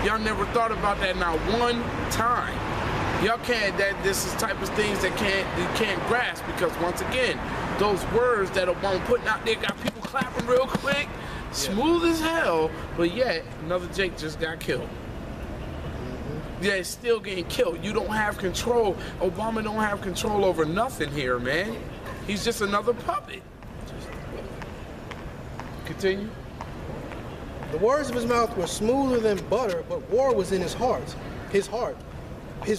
Y'all never thought about that not one time. Y'all can't, this is type of things that you can't grasp, because once again, those words that Obama putting out there got people clapping real quick, smooth as hell, but yet another Jake just got killed. Yeah, it's still getting killed. You don't have control. Obama don't have control over nothing here, man. He's just another puppet. Continue. The words of his mouth were smoother than butter, but war was in his heart. His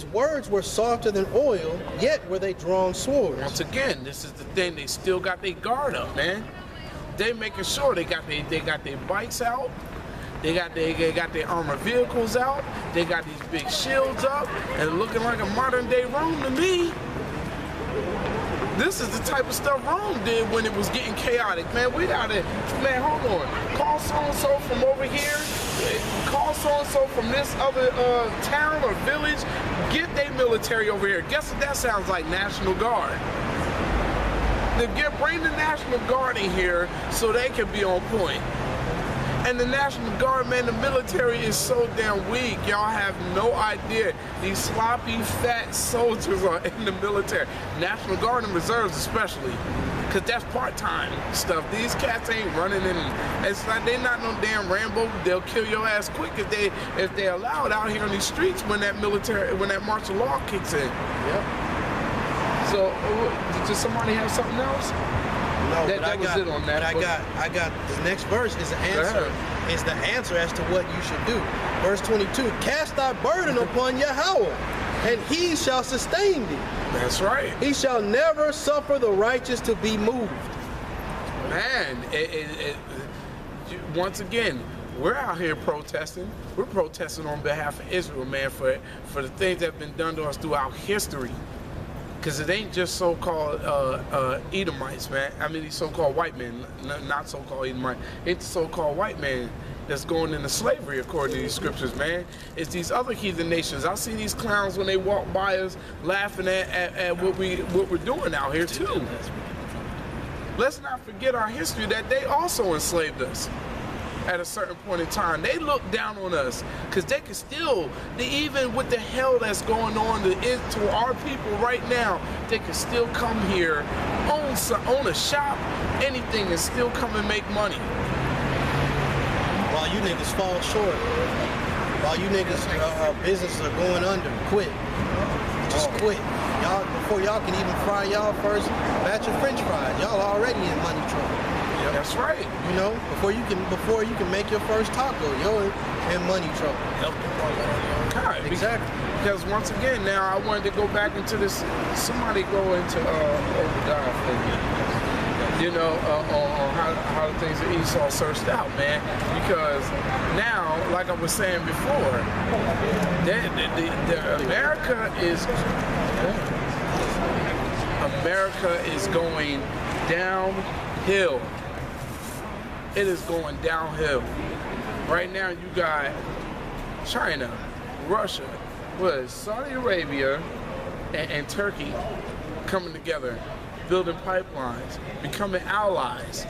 words were softer than oil, yet were they drawn swords. Once again, this is the thing. They still got their guard up, man. They making sure they got their bikes out. They got their armored vehicles out. They got these big shields up, and looking like a modern day Rome to me. This is the type of stuff Rome did when it was getting chaotic, man. We got it, man. Hold on. Call so and so from over here. Call so and so from this other town or village. Get their military over here. Guess what that sounds like? National Guard. Bring the National Guard in here so they can be on point. And the National Guard, man, the military is so damn weak. Y'all have no idea. These sloppy, fat soldiers are in the military. National Guard and Reserves especially. Because that's part-time stuff. These cats ain't running in. It's like they're not no damn Rambo. They'll kill your ass quick if they allow it out here on these streets when that martial law kicks in. Yep. So, does somebody have something else? No, that was it on that. I got the next verse is the answer. Is the answer as to what you should do. Verse 22: Cast thy burden upon Yahweh, and he shall sustain thee. That's right. He shall never suffer the righteous to be moved. Man, once again, we're out here protesting. We're protesting on behalf of Israel, man, for the things that have been done to us throughout history. Because it ain't just so-called Edomites, man. I mean, these so-called white men, not so-called Edomites. It's the so-called white man that's going into slavery, according to these scriptures, man. It's these other heathen nations. I see these clowns when they walk by us laughing at what we're doing out here, too. Let's not forget our history, that they also enslaved us. At a certain point in time, they look down on us because they can still, even with the hell that's going on to our people right now, they can still come here, own a shop, anything, and still come and make money. While you niggas fall short, while you niggas businesses are going under, quit. Just quit. Y'all, before y'all can even fry y'all first batch of French fries, y'all already in money trouble. That's right. You know, before you can make your first taco, you're in money trouble. God, exactly. Because once again, now I wanted to go back into this. Somebody go into Obadiah for me. You know, on how the things that Esau searched out, man. Because now, like I was saying before, America is going downhill. It is going downhill. Right now you got China, Russia, Saudi Arabia, and Turkey coming together, building pipelines, becoming allies.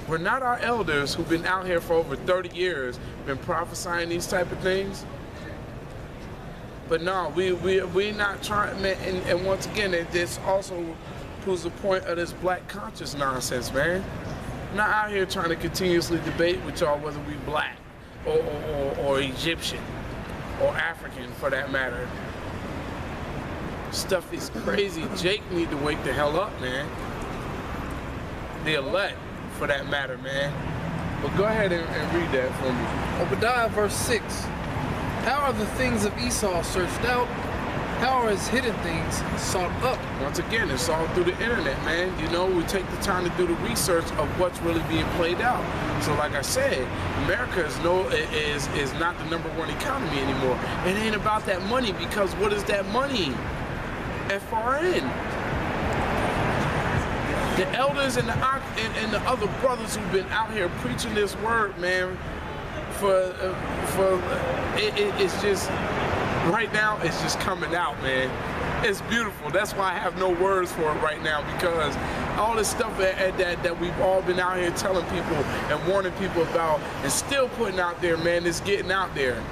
We're not our elders who've been out here for over 30 years, been prophesying these type of things. But no, we not trying, man, and once again, this also proves the point of this black conscious nonsense, man. I'm not out here trying to continuously debate with y'all whether we black or Egyptian or African for that matter. Stuff is crazy. Jake need to wake the hell up, man. The elect, for that matter, man. But go ahead and read that for me. Obadiah verse 6. How are the things of Esau searched out? How are his hidden things sought up? Once again, it's all through the internet, man. You know, we take the time to do the research of what's really being played out. So like I said, America is not the #1 economy anymore. It ain't about that money, because what is that money? FRN. The elders and the other brothers who've been out here preaching this word, man, it's just, right now, it's just coming out, man. It's beautiful. That's why I have no words for it right now, because all this stuff that we've all been out here telling people and warning people about and still putting out there, man, it's getting out there.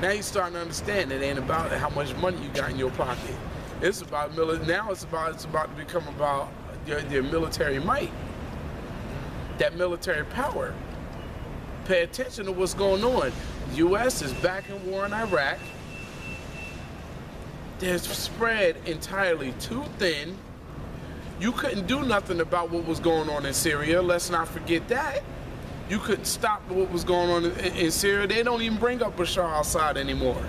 Now you're starting to understand it ain't about how much money you got in your pocket. It's about now it's about to become about your military might, that military power. Pay attention to what's going on. The U.S. is back in war in Iraq. They're spread entirely too thin. You couldn't do nothing about what was going on in Syria. Let's not forget that. You couldn't stop what was going on in Syria. They don't even bring up Bashar al-Assad anymore.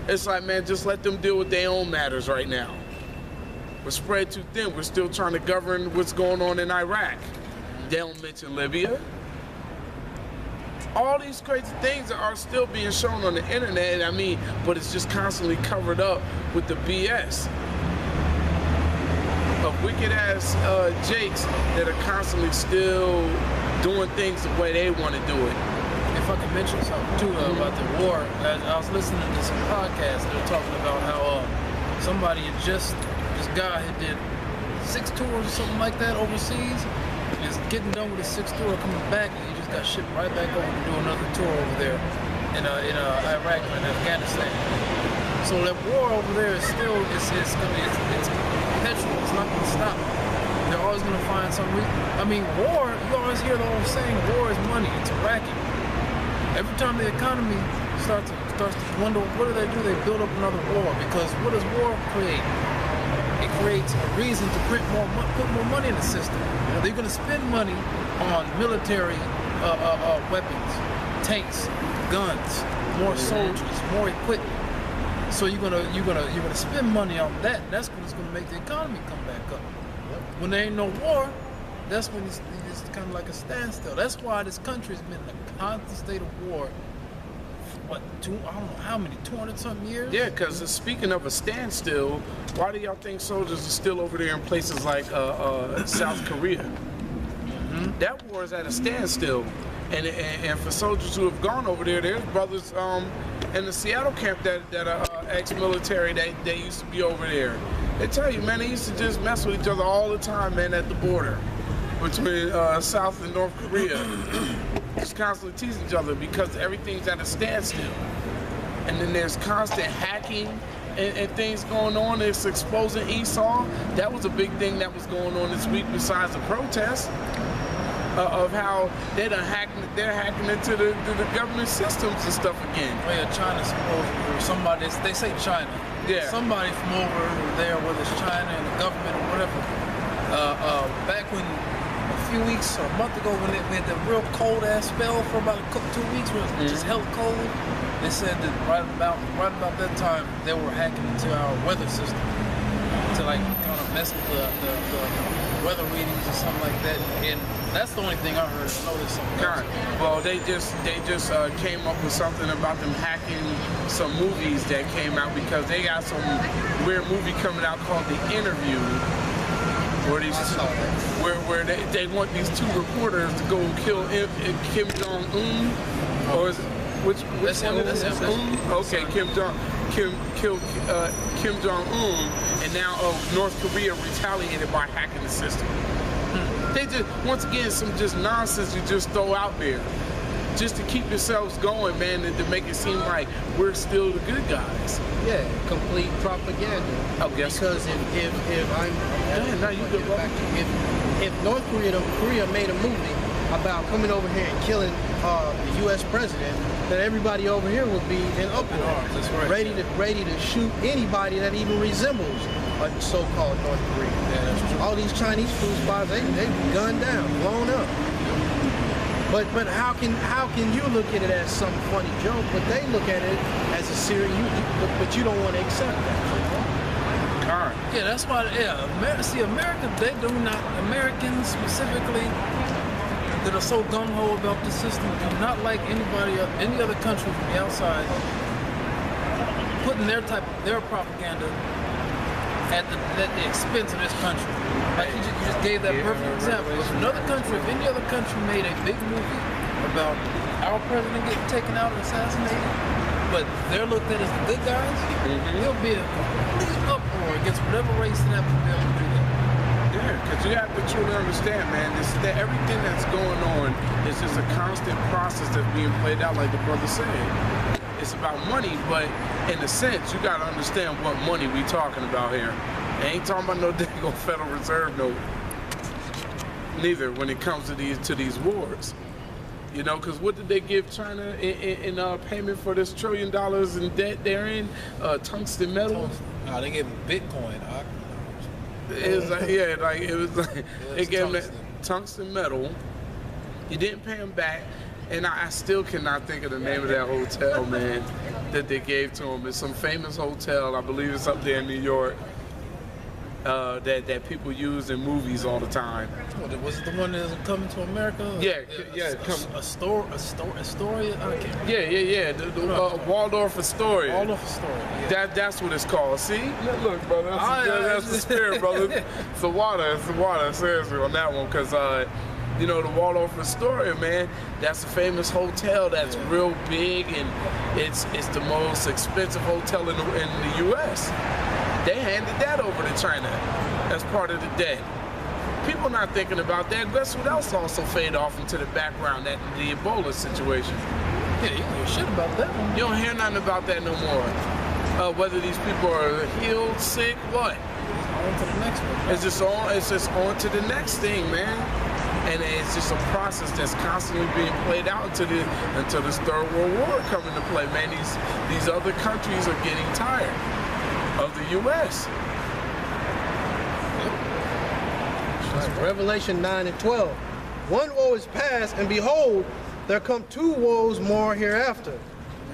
It's like, man, just let them deal with their own matters right now. We're spread too thin. We're still trying to govern what's going on in Iraq. They don't mention Libya. All these crazy things are still being shown on the internet, I mean, but it's just constantly covered up with the BS of wicked ass jakes that are constantly still doing things the way they want to do it. If I could mention something too about the war, I was listening to some podcasts that are talking about how somebody had this guy had did 6 tours or something like that overseas. He's getting done with his 6th tour, coming back, and he just got shipped right back over to do another tour over there in Iraq and Afghanistan. So that war over there is still it's perpetual. It's not going to stop. They're always going to find some reason. I mean, war. You always hear the old saying, "War is money. It's a racket." Every time the economy starts to dwindle, what do? They build up another war, because what does war create? It creates a reason to put more money in the system. They're going to spend money on military weapons, tanks, guns, more soldiers, more equipment. So you're gonna spend money on that. That's what's going to make the economy come back up. When there ain't no war, that's when it's kind of like a standstill. That's why this country's been in a constant state of war. What, I don't know how many, 200-something years? Yeah, because speaking of a standstill, why do y'all think soldiers are still over there in places like South Korea? Mm-hmm. That war is at a standstill. And for soldiers who have gone over there, there's brothers in the Seattle camp that are ex-military that used to be over there. They tell you, man, they used to just mess with each other all the time, man, at the border between South and North Korea. Just constantly teasing each other because everything's at a standstill. And then there's constant hacking and things going on. It's exposing Esau. That was a big thing that was going on this week besides the protests of how they're hacking into the government systems and stuff again. Well, yeah, China supposedly, or somebody, they say China. Yeah. Somebody from over there, whether it's China and the government or whatever, back when a few weeks or a month ago when we had that real cold ass spell for about 2 weeks where it was just hella cold, they said that right about that time they were hacking into our weather system to like kind of mess with the weather readings or something like that. And that's the only thing I heard. I know there's something else. Well, they just came up with something about them hacking some movies that came out because they got some weird movie coming out called The Interview. Where they want these 2 reporters to go kill Kim Jong-un, or is it, which one? Okay, Kim Jong-un, and now North Korea retaliated by hacking the system. They just, once again, some just nonsense you just throw out there, just to keep yourselves going, man, and to make it seem like we're still the good guys. Yeah, complete propaganda. I guess. Because if North Korea made a movie about coming over here and killing the U.S. president, then everybody over here would be in uproar, ready to shoot anybody that even resembles a so-called North Korea. Yeah, that's true. All these Chinese food spots, they gunned down, blown up. But how can you look at it as some funny joke, but they look at it as a serious, but you don't want to accept that. All right. Yeah, that's why. Yeah, Americans specifically that are so gung ho about the system do not like any other country from the outside putting their propaganda at the expense of this country. Like you just gave that perfect example. If any other country made a big movie about our president getting taken out and assassinated, but they're looked at as the good guys, there'll be a complete uproar against whatever race that happens to be able to do that. Yeah. Because you have to truly understand, man, that everything that's going on is just a constant process that's being played out, like the brother said. It's about money, but in a sense, you got to understand what money we talking about here. I ain't talking about no dang Federal Reserve note. Neither when it comes to these wars. You know, because what did they give China in payment for this $1 trillion in debt they're in? Tungsten metal? No, they gave them Bitcoin. It was like, yeah, like it was like they gave them tungsten metal. You didn't pay them back, and I still cannot think of the name of that hotel, man, that they gave to them. It's some famous hotel, I believe it's up there in New York. That people use in movies all the time. Was it the one that was coming to America? Yeah. Astoria? Yeah. The Waldorf Astoria. Waldorf Astoria. Yeah. That's what it's called. See? Look, brother. That's the spirit, brother. It's the water. Seriously, on that one, because you know, the Waldorf Astoria, man, that's a famous hotel that's real big, and it's the most expensive hotel in the U.S. They handed that over to China as part of the debt. People not thinking about that. Guess what else also fade off into the background? That the Ebola situation. Yeah, you don't hear shit about that one. You don't hear nothing about that no more. Whether these people are healed, sick, what? On to the next one. It's just on to the next thing, man. And it's just a process that's constantly being played out until this Third World War come into play, man. These other countries are getting tired of the U.S. Revelation 9 and 12. One woe is past, and behold, there come 2 woes more hereafter.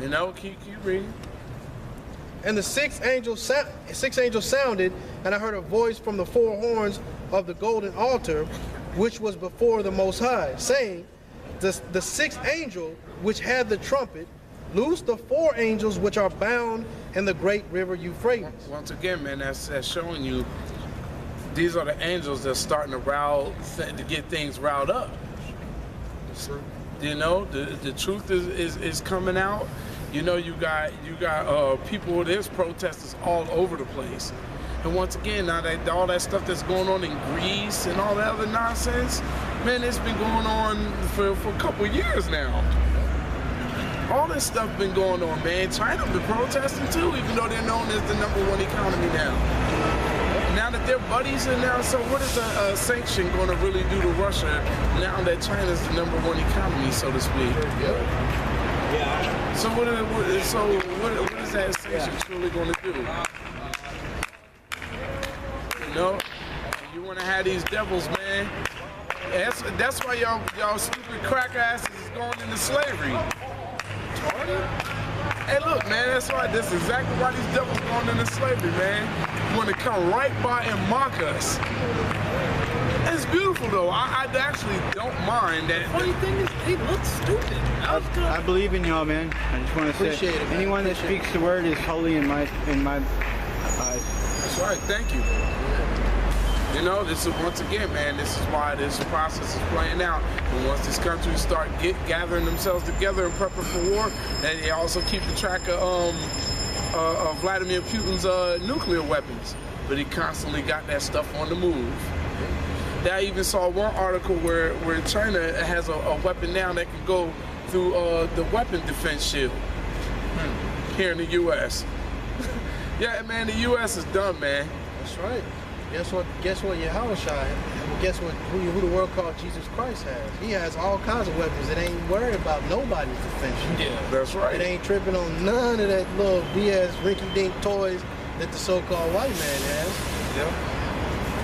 You know, keep reading. And the sixth angel sounded, and I heard a voice from the 4 horns of the golden altar, which was before the Most High, saying, the sixth angel, which had the trumpet, loose the 4 angels which are bound in the great river Euphrates. Once again, man, that's showing you these are the angels that's starting to get things riled up. You know, the truth is coming out. You know, you got people, there's protesters all over the place. And once again, now that all that stuff that's going on in Greece and all that other nonsense, man, it's been going on for a couple of years now. All this stuff been going on, man. China been protesting too, even though they're known as the #1 economy now. Now that they're buddies, and now, so what is a sanction going to really do to Russia now that China's the #1 economy, so to speak? Yeah. So what is that sanction truly going to do? You know, you want to have these devils, man. That's why y'all stupid crack asses is going into slavery. Hey, look, man, that's why. That's exactly why these devils going into slavery, man. You want to come right by and mock us. It's beautiful, though. I actually don't mind that. The funny thing is, they look stupid. I believe in y'all, man. I just want to say, anyone that speaks the word is holy in my eyes. That's right. Thank you. You know, this is, once again, man, this is why this process is playing out. And once these countries start gathering themselves together and prepping for war, and they also keeping track of Vladimir Putin's nuclear weapons. But he constantly got that stuff on the move. I even saw one article where China has a weapon now that can go through the weapon defense shield here in the U.S. Yeah, man, the U.S. is done, man. That's right. Guess what Yahushua, who the world called Jesus Christ has? He has all kinds of weapons. It ain't worried about nobody's defense. Yeah, that's right. It ain't tripping on none of that little BS rinky-dink toys that the so-called white man has. Yep.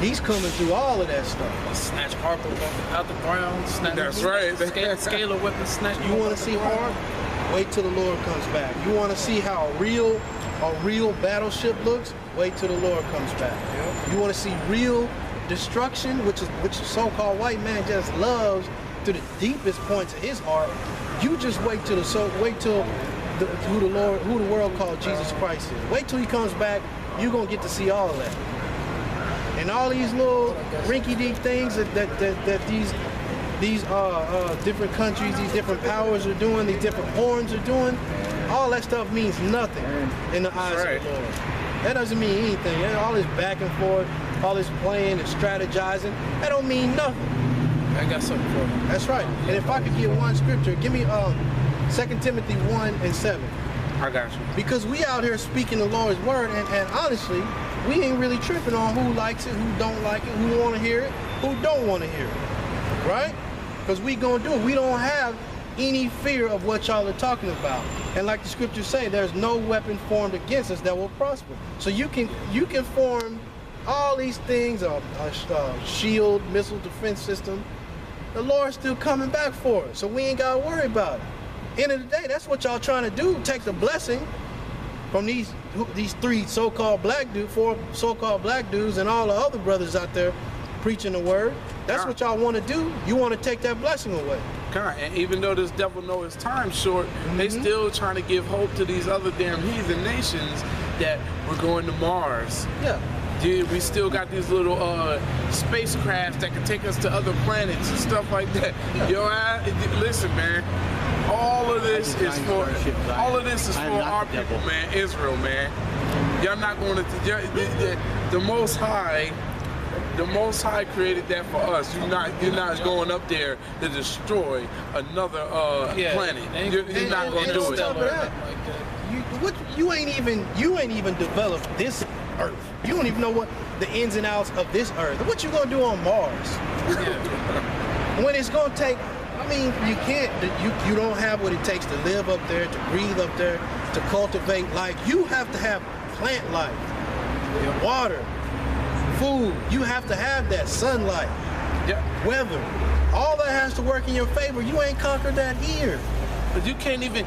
He's coming through all of that stuff. Snatch Harper out the ground. That's right. Scalar weapon snatch. You want to see hard? Wait till the Lord comes back. You want to see how a real battleship looks? Wait till the Lord comes back. Yep. You want to see real destruction, which so-called white man just loves to the deepest points of his heart. You just wait till who the world called Jesus Christ is. Wait till he comes back. You're gonna get to see all of that. And all these little rinky-dink things that these different countries, these different powers are doing, these different horns are doing, all that stuff means nothing in the eyes of the Lord. That doesn't mean anything. All this back and forth, all this playing and strategizing, that don't mean nothing. I got something for you. That's right. And if I could get one scripture, give me 2 Timothy 1:7. I got you. Because we out here speaking the Lord's word, and honestly, we ain't really tripping on who likes it, who don't like it, who want to hear it, who don't want to hear it, right? Because we gonna do it. We don't have any fear of what y'all are talking about. And like the scriptures say, there's no weapon formed against us that will prosper. So you can form all these things, a shield, missile defense system. The Lord's still coming back for us, so we ain't gotta worry about it. End of the day, that's what y'all trying to do. Take the blessing from these 3 so-called black dudes, 4 so-called black dudes, and all the other brothers out there preaching the word. That's what y'all want to do. You want to take that blessing away. And even though this devil know his time short, they still trying to give hope to these other damn heathen nations that we're going to Mars. Yeah. Dude, we still got these little spacecrafts that can take us to other planets and stuff like that. Yeah. Yo, listen, man. All of this is for our people, man. Israel, man. Y'all not going to the Most High. The Most High created that for us. You're not going up there to destroy another planet. You're not going to do it. You ain't even developed this Earth. You don't even know what the ins and outs of this Earth. What you gonna do on Mars? When it's gonna take. I mean, you can't. You don't have what it takes to live up there, to breathe up there, to cultivate life. You have to have plant life, water, food. You have to have that sunlight, weather. All that has to work in your favor. You ain't conquered that here. But you can't even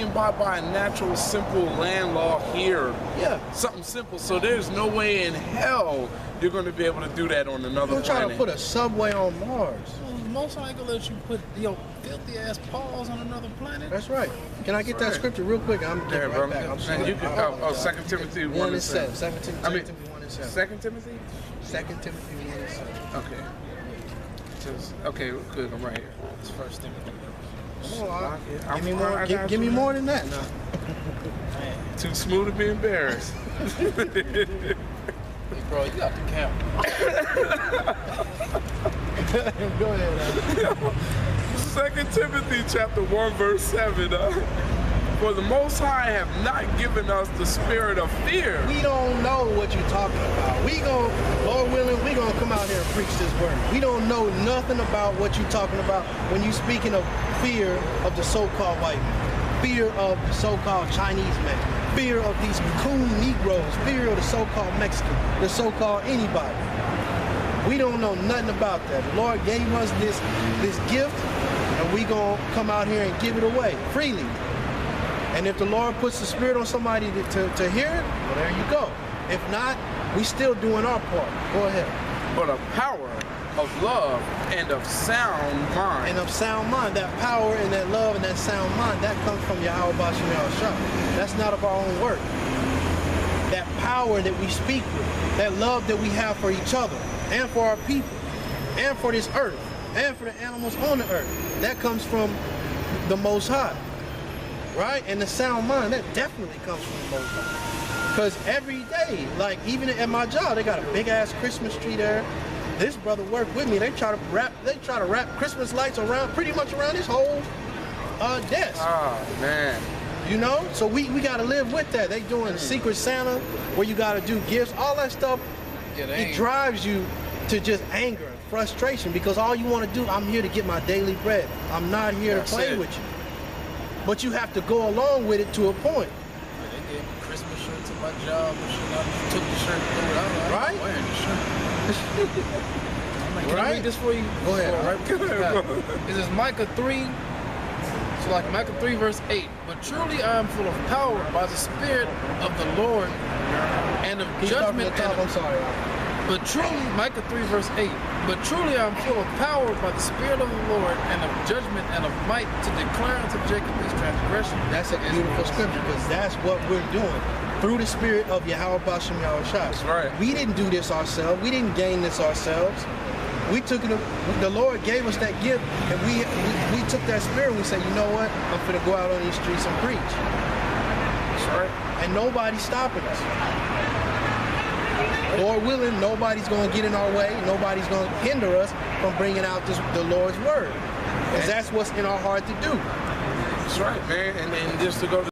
abide by a natural, simple land law here. Yeah. Something simple. So there's no way in hell you're going to be able to do that on another Don't planet. try to put a subway on Mars. Most ain't gonna let you put filthy ass paws on another planet. That's right. Can I get that scripture real quick? I'm getting right back. I'm sorry. 2 Timothy 1:7. 2 Timothy 1:7. 2 Timothy? 2 Timothy 1:7. Okay. Okay, good. I'm right here. It's 1 Timothy. Give me more than that. No. Too smooth to be embarrassed. Hey, bro, you got the camera. Go ahead. 2 Timothy chapter 1 verse 7. For the Most High have not given us the spirit of fear. We don't know what you're talking about. Lord willing, we gonna come out here and preach this word. We don't know nothing about what you're talking about when you're speaking of fear of the so-called white man, fear of the so-called Chinese man, fear of these coon Negroes, fear of the so-called Mexican, the so-called anybody. We don't know nothing about that. The Lord gave us this gift, and we gonna come out here and give it away freely. And if the Lord puts the spirit on somebody to hear it, well, there you go. If not, we still doing our part. Go ahead. But a power of love and of sound mind. And of sound mind. That power and that love and that sound mind, that comes from Yahweh Bashem Yahushua. That's not of our own work. That power that we speak with, that love that we have for each other, and for our people, and for this earth, and for the animals on the earth, that comes from the Most High. Right? And the sound mind, that definitely comes from the Most High. Because every day, like even at my job, they got a big ass Christmas tree there. This brother worked with me. They try to wrap Christmas lights around, pretty much around this whole desk. Oh man. You know? So we gotta live with that. They doing Secret Santa, where you gotta do gifts, all that stuff. It drives you to just anger and frustration, because all you want to do, I'm here to get my daily bread. I'm not here to play with you. But you have to go along with it to a point. They gave me Christmas shirts at my job, and she took the shirt and threw it out. Right? I'm wearing the shirt. I'm like, can I read this for you? Go ahead. Go ahead. This is Micah 3. So like Micah 3 verse 8. But truly I am full of power by the Spirit of the Lord and of judgment. I'm sorry. But truly, Micah 3 verse 8. But truly I am full of power by the Spirit of the Lord and of judgment and of might to declare unto Jacob his transgression. That's a beautiful scripture, because that's what we're doing through the Spirit of Yahweh Bashem Yahushua. That's right. We didn't do this ourselves. We didn't gain this ourselves. We took it. The Lord gave us that gift, and we took that spirit and we said, you know what? I'm finna go out on these streets and preach. That's right. And nobody's stopping us. Lord willing, nobody's going to get in our way. Nobody's going to hinder us from bringing out the Lord's word. Because that's what's in our heart to do. That's right, man. And then just to go to